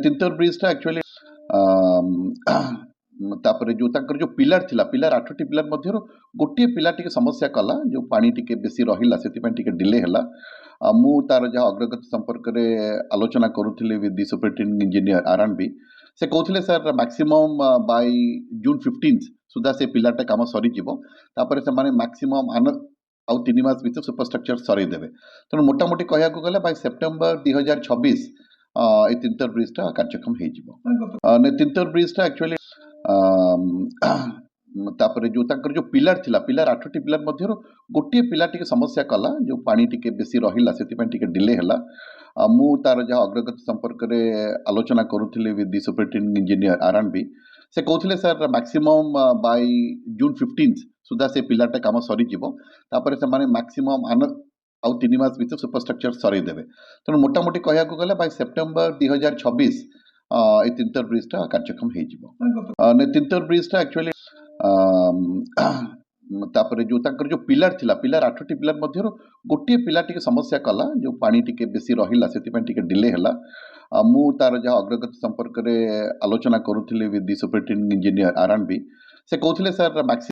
ତିନ୍ତର ବ୍ରିଜଟା actually ତାପରେ ଯୋଉ ପିଲାର ଥିଲା, ପିଲାର 8ଟି ପିଲାର ମଧ୍ୟରୁ ଗୋଟିଏ ପିଲା ଟିକେ ସମସ୍ୟା କଲା, ଯୋଉ ପାଣି ଟିକେ ବେଶୀ ରହିଲା ସେଥିପାଇଁ ଟିକେ ଡିଲେ ହେଲା। ମୁଁ ତାର ଯାହା ଅଗ୍ରଗତି ସମ୍ପର୍କରେ ଆଲୋଚନା କରୁଥିଲି with the superintending engineer R&B। ସେ କହୁଥିଲେ ସାର୍ ମ୍ୟାକ୍ସିମମ୍ ବାଇ ଜୁନ୍ 15 ସୁଦ୍ଧା ସେ ପିଲାଟା କାମ ସରିଯିବ। ତାପରେ ସେମାନେ ମ୍ୟାକ୍ସିମମ୍ ଆଉ 3 ମାସ ଭିତରେ ସୁପରଷ୍ଟ୍ରକ୍ଚର ସରେଇଦେବେ। ତେଣୁ ମୋଟାମୋଟି କହିବାକୁ ଗଲେ ବାଇ ସେପ୍ଟେମ୍ବର 2026 এই ତିନ୍ତର ବ୍ରିଜଟା କାର୍ଯ୍ୟକ୍ଷମ ହେଇଯିବ। ତିନ୍ତର ବ୍ରିଜଟା ଆକ୍ଚୁଆଲି ତାପରେ ଯୋଉ ପିଲାର ଥିଲା, ପିଲାର 8ଟି ପିଲାର ମଧ୍ୟରୁ ଗୋଟିଏ ପିଲା ଟିକେ ସମସ୍ୟା କଲା, ଯୋଉ ପାଣି ଟିକେ ବେଶୀ ରହିଲା ସେଥିପାଇଁ ଟିକେ ଡିଲେ ହେଲା। ମୁଁ ତାର ଯାହା ଅଗ୍ରଗତି ସମ୍ପର୍କରେ ଆଲୋଚନା କରୁଥିଲି with the superintending engineer R&B। ସେ କହୁଥିଲେ ସାର୍ ମ୍ୟାକ୍ସିମମ୍ ବାଇ ଜୁନ୍ 15 ସୁଦ୍ଧା ସେ ପିଲାଟା କାମ ସରିଯିବ। ତାପରେ ସେମାନେ ମ୍ୟାକ୍ସିମମ୍ ଆଉ 3 ମାସ ଭିତରେ ସୁପରଷ୍ଟ୍ରକ୍ଚର ସରେଇଦେବେ। ତେଣୁ ମୋଟାମୋଟି କହିବାକୁ ଗଲେ ବାଇ ସେପ୍ଟେମ୍ବର 2026 এই ତିନ୍ତର ବ୍ରିଜଟା କାର୍ଯ୍ୟକ୍ଷମ ହେଇଯିବ। ତିନ୍ତର ବ୍ରିଜଟା ଆକ୍ଚୁଆଲି ତାପରେ ଯୋଉ ପିଲାର ଥିଲା, ପିଲାର 8ଟି ପିଲାର ମଧ୍ୟରୁ ଗୋଟିଏ ପିଲା ଟିକେ ସମସ୍ୟା କଲା, ଯୋଉ ପାଣି ଟିକେ ବେଶୀ ରହିଲା ସେଥିପାଇଁ ଟିକେ ଡିଲେ ହେଲା। ମୁଁ ତାର ଯାହା ଅଗ୍ରଗତି ସମ୍ପର୍କରେ ଆଲୋଚନା କରୁଥିଲି with the superintending engineer R&B। ସେ କହୁଥିଲେ ସାର୍